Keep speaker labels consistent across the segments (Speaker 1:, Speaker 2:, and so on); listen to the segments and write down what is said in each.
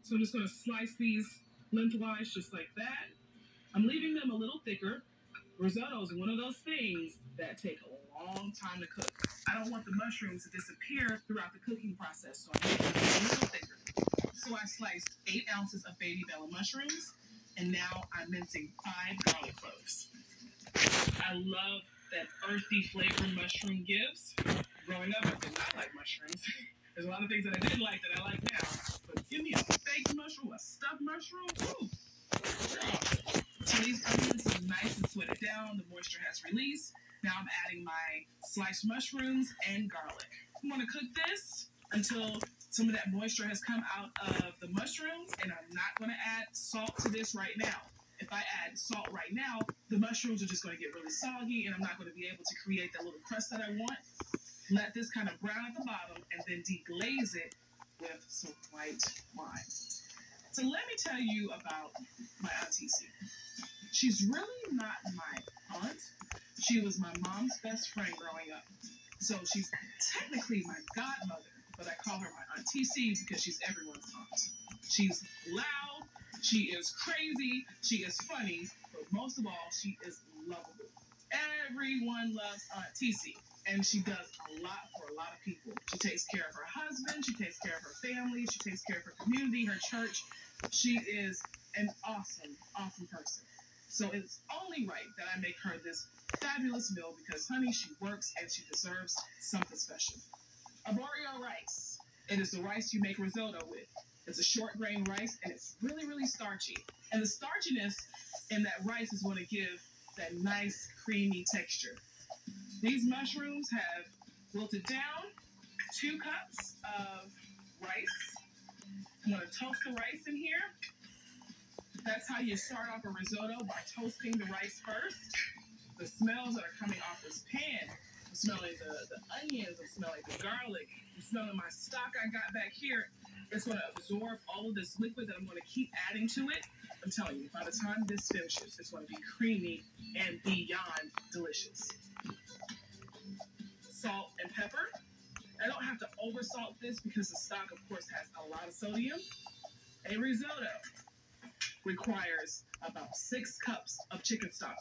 Speaker 1: So I'm just going to slice these lengthwise just like that. I'm leaving them a little thicker. Risotto is one of those things that take a long time to cook. I don't want the mushrooms to disappear throughout the cooking process, so I'm making them a little thicker. So I sliced 8 ounces of baby bella mushrooms, and now I'm mincing 5 garlic cloves. I love that earthy flavor mushroom gives. Growing up, I did not like mushrooms. There's a lot of things that I didn't like that I like now. But give me a baked mushroom, a stuffed mushroom, ooh, girl. So these onions are nice and sweated down. The moisture has released. Now I'm adding my sliced mushrooms and garlic. I'm going to cook this until some of that moisture has come out of the mushrooms, and I'm not going to add salt to this right now. If I add salt right now, the mushrooms are just going to get really soggy, and I'm not going to be able to create that little crust that I want. Let this kind of brown at the bottom, and then deglaze it with some white wine. So let me tell you about my Auntie C. She's really not my aunt. She was my mom's best friend growing up. So she's technically my godmother, but I call her my Auntie C because she's everyone's aunt. She's loud, she is crazy, she is funny, but most of all, she is lovable. Everyone loves Auntie C, and she does a lot for a lot of people. She takes care of her husband, she takes care of her family, she takes care of her community, her church. She is an awesome, awesome person. So it's only right that I make her this fabulous meal because, honey, she works and she deserves something special. Arborio rice. It is the rice you make risotto with. It's a short grain rice and it's really, really starchy. And the starchiness in that rice is going to give that nice, creamy texture. These mushrooms have wilted down. 2 cups of rice. I'm going to toast the rice in here. That's how you start off a risotto, by toasting the rice first. The smells that are coming off this pan, I'm smelling the onions, I'm smelling the garlic, I'm smelling my stock I got back here. It's going to absorb all of this liquid that I'm going to keep adding to it. I'm telling you, by the time this finishes, it's going to be creamy and beyond delicious. Salt and pepper. I don't have to oversalt this because the stock, of course, has a lot of sodium. A risotto requires about 6 cups of chicken stock.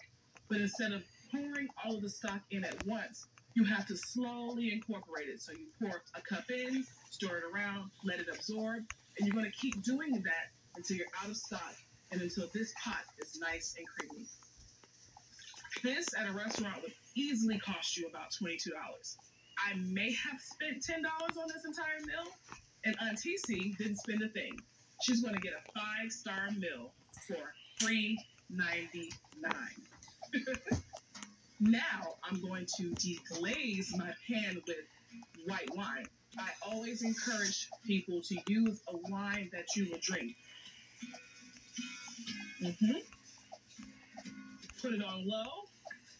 Speaker 1: But instead of pouring all of the stock in at once, you have to slowly incorporate it. So you pour a cup in, stir it around, let it absorb, and you're going to keep doing that until you're out of stock and until this pot is nice and creamy. This at a restaurant would easily cost you about $22. I may have spent $10 on this entire meal, and Auntie C didn't spend a thing. She's going to get a 5-star meal for $3.99. Now I'm going to deglaze my pan with white wine. I always encourage people to use a wine that you will drink. Put it on low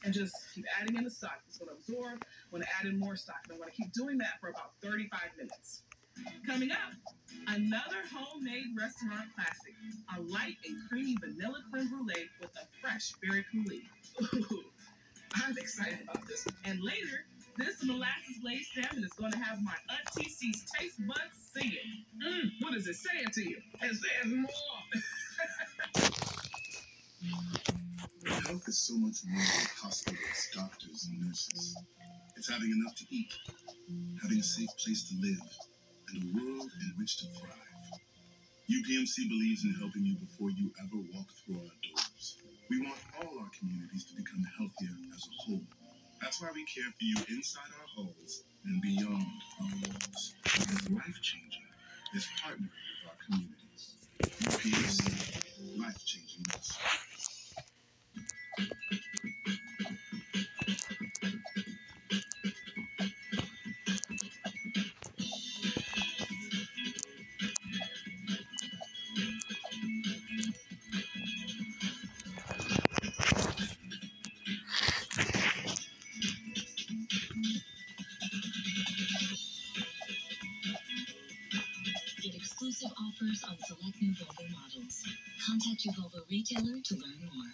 Speaker 1: and just keep adding in the stock. It's going to absorb. I'm going to add in more stock. And I'm going to keep doing that for about 35 minutes. Coming up, another homemade restaurant classic, a light and creamy vanilla creme brulee with a fresh berry coulis. Ooh, I'm excited about this. And later, this molasses glazed salmon is going to have my Auntie C's taste buds singing. What is it saying to you? It says more.
Speaker 2: Health is so much more than hospitals, doctors, and nurses. It's having enough to eat, having a safe place to live, and a world in which to thrive. UPMC believes in helping you before you ever walk through our doors. We want all our communities to become healthier as a whole. That's why we care for you inside our halls and beyond our walls. Because life-changing is partnering with our communities. UPMC, life-changing us.
Speaker 3: Get exclusive offers on select new Volvo models. Contact your Volvo retailer to learn more.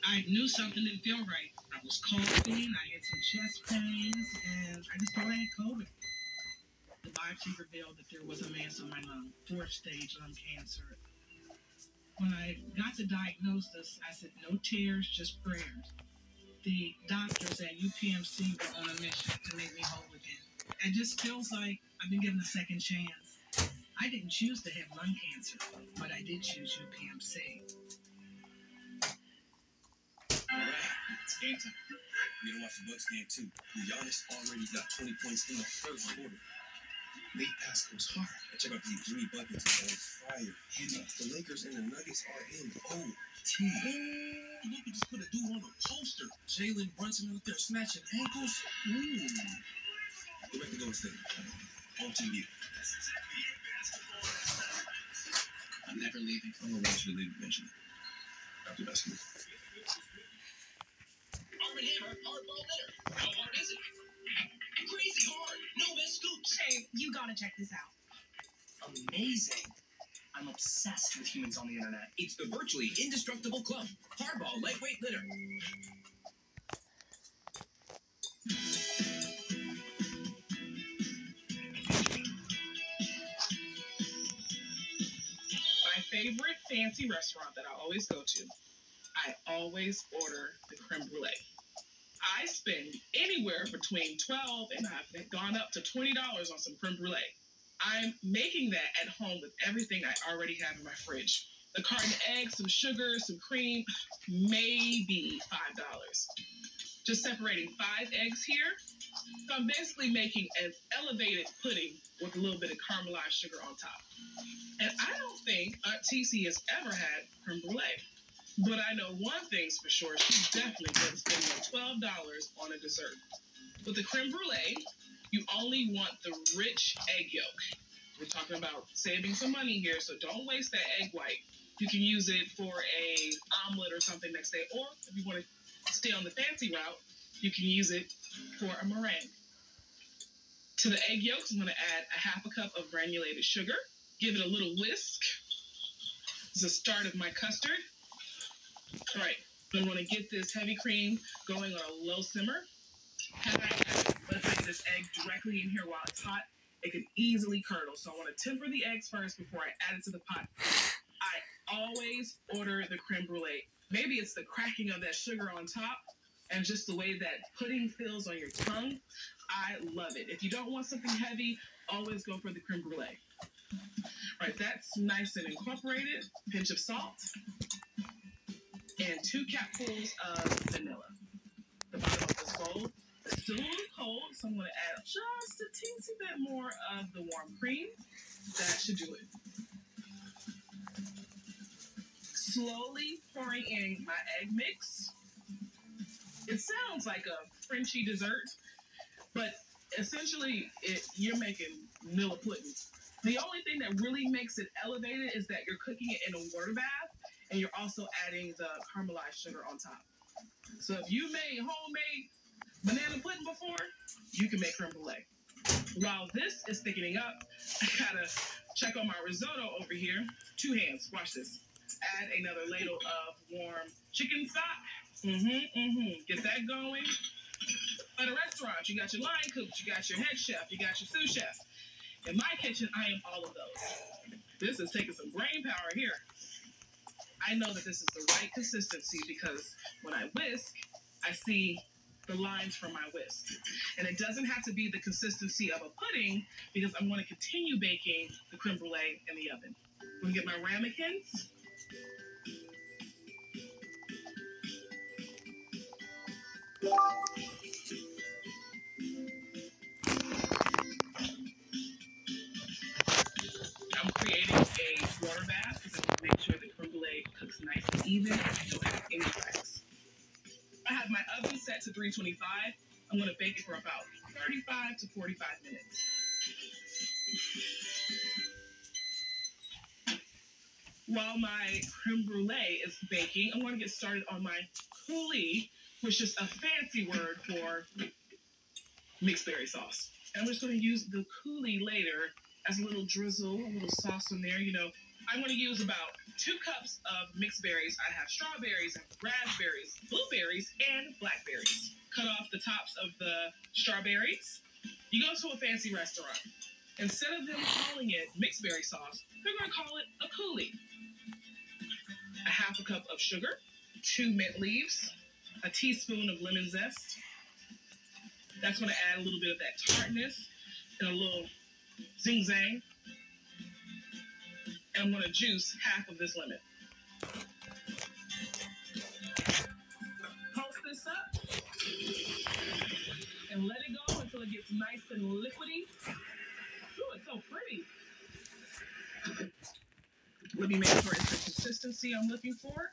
Speaker 1: I knew something didn't feel right. I was coughing, I had some chest pains, and I just thought I had COVID. the biopsy revealed that there was a mass on my lung, 4th stage lung cancer. When I got the diagnosis, I said, no tears, just prayers. The doctors at UPMC were on a mission to make me whole again. It just feels like I've been given a second chance. I didn't choose to have lung cancer, but I did choose UPMC.
Speaker 4: All right, it's game time. We're gonna watch the Bucks game too. Giannis already got 20 points in the first quarter. Late pass goes hard. And check out these Jimmy buckets are on fire. The Lakers and the Nuggets are in OT. You can just put a dude on a poster. Jalen Brunson out there snatching ankles. Ooh. Go back to Golden State. On TV. I'm never leaving. I'm gonna want you to leave eventually. After basketball. Arm & Hammer hardball litter. How hard is it? Crazy hard. No missed scoops.
Speaker 1: Hey, you gotta check this out.
Speaker 5: Amazing. I'm obsessed with humans on the internet.
Speaker 4: It's the virtually indestructible club. Hardball lightweight litter.
Speaker 1: My favorite fancy restaurant that I always go to, I always order the creme brulee. I spend anywhere between $12 and I've gone up to $20 on some creme brulee. I'm making that at home with everything I already have in my fridge. The carton eggs, some sugar, some cream, maybe $5. Just separating 5 eggs here. So I'm basically making an elevated pudding with a little bit of caramelized sugar on top. And I don't think Aunt TC has ever had creme brulee. But I know one thing's for sure, she's definitely going to spend $12 on a dessert. With the creme brulee, you only want the rich egg yolk. We're talking about saving some money here, so don't waste that egg white. You can use it for a omelet or something next day, or if you want to stay on the fancy route, you can use it for a meringue. To the egg yolks, I'm going to add a 1/2 cup of granulated sugar. Give it a little whisk. This is the start of my custard. All right, I'm going to get this heavy cream going on a low simmer. Let's get this egg directly in here while it's hot. It can easily curdle, so I want to temper the eggs first before I add it to the pot. I always order the creme brulee. Maybe it's the cracking of that sugar on top and just the way that pudding feels on your tongue. I love it. If you don't want something heavy, always go for the creme brulee. All right, that's nice and incorporated. Pinch of salt. And 2 capfuls of vanilla. The bottom of this bowl is still a little cold, so I'm going to add just a teensy bit more of the warm cream. That should do it. Slowly pouring in my egg mix. It sounds like a Frenchy dessert, but essentially you're making vanilla pudding. The only thing that really makes it elevated is that you're cooking it in a water bath, and you're also adding the caramelized sugar on top. So if you made homemade banana pudding before, you can make creme brulee. While this is thickening up, I gotta check on my risotto over here. 2 hands, watch this. Add another ladle of warm chicken stock. Get that going. At a restaurant, you got your line cooks, you got your head chef, you got your sous chef. In my kitchen, I am all of those. This is taking some brain power here. I know that this is the right consistency because when I whisk, I see the lines from my whisk. And it doesn't have to be the consistency of a pudding because I'm going to continue baking the creme brulee in the oven. I'm going to get my ramekins. I'm creating a water bath because I want to make sure the creme brulee cooks nice and even and don't have any cracks. I have my oven set to 325. I'm going to bake it for about 35 to 45 minutes. While my creme brulee is baking, I'm going to get started on my coulis, which is a fancy word for mixed berry sauce. And I'm just going to use the coulis later as a little drizzle, a little sauce in there. You know, I'm going to use about 2 cups of mixed berries. I have strawberries, I have raspberries, blueberries, and blackberries. Cut off the tops of the strawberries. You go to a fancy restaurant. Instead of them calling it mixed berry sauce, they're going to call it a coulis. A half a cup of sugar, 2 mint leaves, a teaspoon of lemon zest. That's going to add a little bit of that tartness and a little zing-zang. And I'm going to juice half of this lemon. Pulse this up and let it go until it gets nice and liquidy. Ooh, it's so pretty. Let me make sure it's the consistency I'm looking for.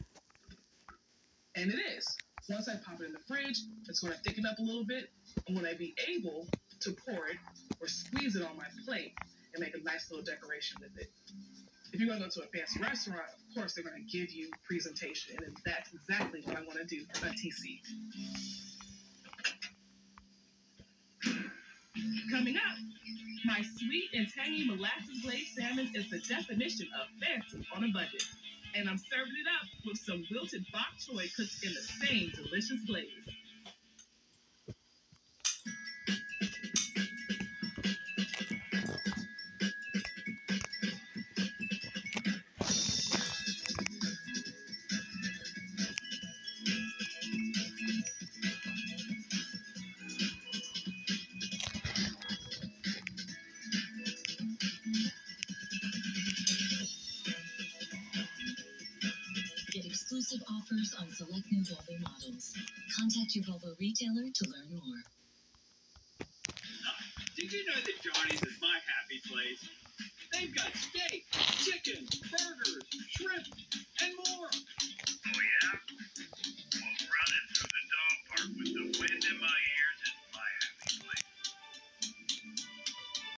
Speaker 1: And it is. Once I pop it in the fridge, it's going to thicken up a little bit. And when I be able to pour it or squeeze it on my plate and make a nice little decoration with it. If you're going to go to a fancy restaurant, of course, they're going to give you presentation. And that's exactly what I want to do for a TC. Coming up, my sweet and tangy molasses glazed salmon is the definition of fancy on a budget. And I'm serving it up with some wilted bok choy cooked in the same delicious glaze.
Speaker 3: Get exclusive offers on select new Volvo models. Contact your Volvo retailer to learn more.